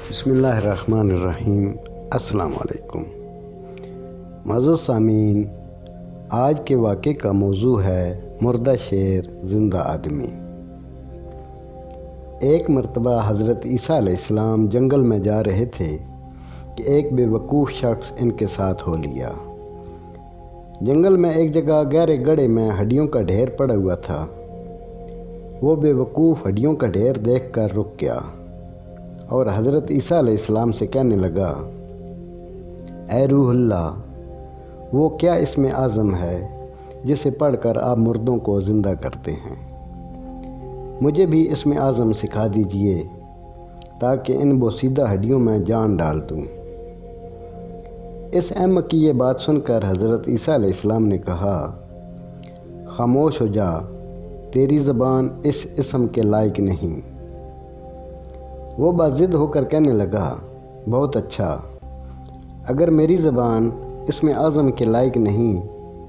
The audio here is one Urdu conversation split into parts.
بسم اللہ الرحمن الرحیم۔ السلام علیکم معزز سامعین، آج کے واقعے کا موضوع ہے مردہ شیر زندہ آدمی۔ ایک مرتبہ حضرت عیسیٰ علیہ السلام جنگل میں جا رہے تھے کہ ایک بے وقوف شخص ان کے ساتھ ہو لیا۔ جنگل میں ایک جگہ گہرے گڑھے میں ہڈیوں کا ڈھیر پڑا ہوا تھا۔ وہ بے وقوف ہڈیوں کا ڈھیر دیکھ کر رک گیا اور حضرت عیسیٰ علیہ السلام سے کہنے لگا، اے روح اللہ، وہ کیا اسم اعظم ہے جسے پڑھ کر آپ مردوں کو زندہ کرتے ہیں؟ مجھے بھی اسم اعظم سکھا دیجئے تاکہ ان بوسیدہ ہڈیوں میں جان ڈال دوں۔ اس احمق کی یہ بات سن کر حضرت عیسیٰ علیہ السلام نے کہا، خاموش ہو جا، تیری زبان اس اسم کے لائق نہیں۔ وہ باضد ہو کر کہنے لگا، بہت اچھا، اگر میری زبان اسم اعظم کے لائق نہیں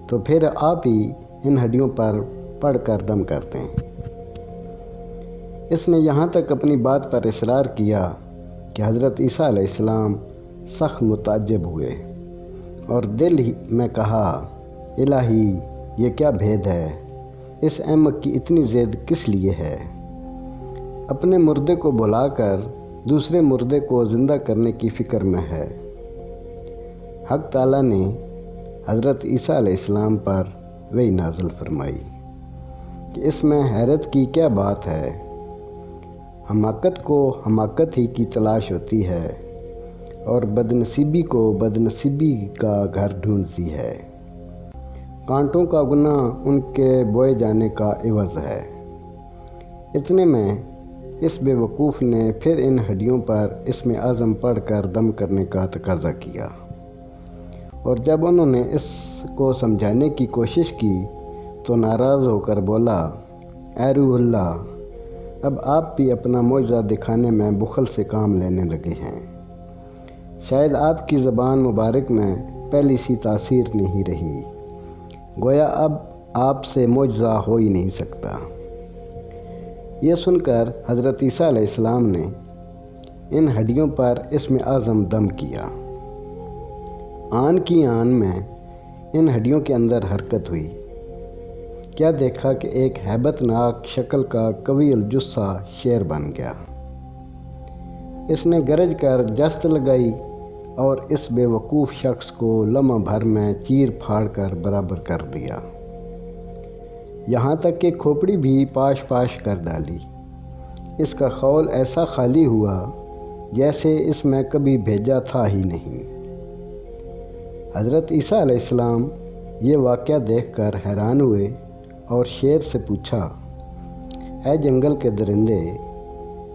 تو پھر آپ ہی ان ہڈیوں پر پڑھ کر دم کرتے ہیں۔ اس نے یہاں تک اپنی بات پر اصرار کیا کہ حضرت عیسیٰ علیہ السلام سخت متعجب ہوئے اور دل ہی میں کہا، الہی، یہ کیا بھید ہے؟ اس احمق کی اتنی ضد کس لیے ہے؟ اپنے مردے کو بلا کر دوسرے مردے کو زندہ کرنے کی فکر میں ہے۔ حق تعالیٰ نے حضرت عیسیٰ علیہ السلام پر وحی نازل فرمائی کہ اس میں حیرت کی کیا بات ہے؟ حماقت کو حماقت ہی کی تلاش ہوتی ہے اور بدنصیبی کو بدنصیبی کا گھر ڈھونڈتی ہے۔ کانٹوں کا گناہ ان کے بوئے جانے کا عوض ہے۔ اتنے میں اس بے وقوف نے پھر ان ہڈیوں پر اسم اعظم پڑھ کر دم کرنے کا تقاضا کیا، اور جب انہوں نے اس کو سمجھانے کی کوشش کی تو ناراض ہو کر بولا، اے روح اللہ، اب آپ بھی اپنا معجزہ دکھانے میں بخل سے کام لینے لگے ہیں۔ شاید آپ کی زبان مبارک میں پہلی سی تاثیر نہیں رہی، گویا اب آپ سے معجزہ ہو ہی نہیں سکتا۔ یہ سن کر حضرت عیسیٰ علیہ السلام نے ان ہڈیوں پر اسم اعظم دم کیا۔ آن کی آن میں ان ہڈیوں کے اندر حرکت ہوئی۔ کیا دیکھا کہ ایک ہیبت ناک شکل کا قوی الجثہ شیر بن گیا۔ اس نے گرج کر جست لگائی اور اس بے وقوف شخص کو لمحہ بھر میں چیر پھاڑ کر برابر کر دیا، یہاں تک کہ کھوپڑی بھی پاش پاش کر ڈالی۔ اس کا خول ایسا خالی ہوا جیسے اس میں کبھی بھیجا تھا ہی نہیں۔ حضرت عیسیٰ علیہ السلام یہ واقعہ دیکھ کر حیران ہوئے اور شیر سے پوچھا، اے جنگل کے درندے،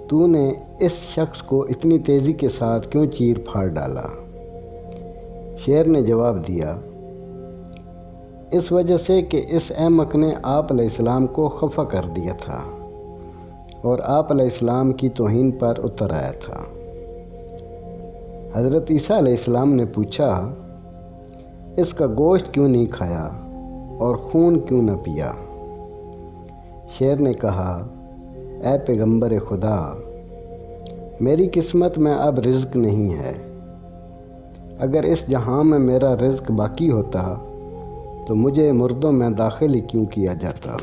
تو نے اس شخص کو اتنی تیزی کے ساتھ کیوں چیر پھاڑ ڈالا؟ شیر نے جواب دیا، اس وجہ سے کہ اس احمق نے آپ علیہ السلام کو خفا کر دیا تھا اور آپ علیہ السلام کی توہین پر اتر آیا تھا۔ حضرت عیسیٰ علیہ السلام نے پوچھا، اس کا گوشت کیوں نہیں کھایا اور خون کیوں نہ پیا؟ شیر نے کہا، اے پیغمبر خدا، میری قسمت میں اب رزق نہیں ہے۔ اگر اس جہاں میں میرا رزق باقی ہوتا تو مجھے مردوں میں داخل ہی کیوں کیا جاتا؟